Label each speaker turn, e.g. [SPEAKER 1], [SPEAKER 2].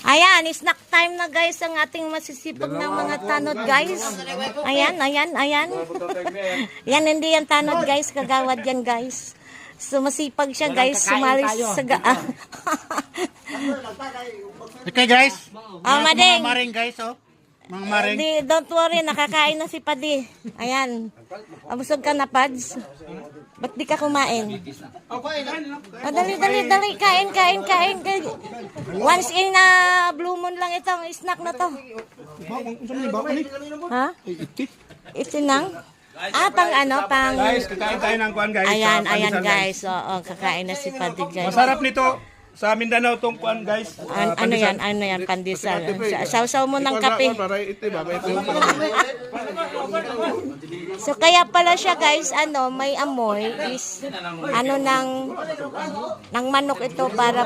[SPEAKER 1] Ayan, snack time na guys ang ating masisipag ng mga tanod guys. Ayan. Yan, hindi yan tanod guys, kagawad yan guys. So masipag siya guys, sumalis sa gaan.
[SPEAKER 2] Okay guys.
[SPEAKER 1] Mading.
[SPEAKER 2] Mga maring guys, oh. Mga maring.
[SPEAKER 1] Don't worry, nakakain na si Padi. Ayan. Abusog ka na, Pads. Ba't di ka kumain? Dali. Kain. Once in a blue moon lang itong snack na to. Ha? Itinang? Pang...
[SPEAKER 2] Guys, kakain tayo ng kuan guys.
[SPEAKER 1] Ayan guys. Oo, kakain na si Padi guys.
[SPEAKER 2] Masarap nito. Sa Mindanao tong kuan guys.
[SPEAKER 1] Ano yan, pandesal. Saw-saw mo ng kape. So kaya pala siya guys, may amoy is ng manok ito para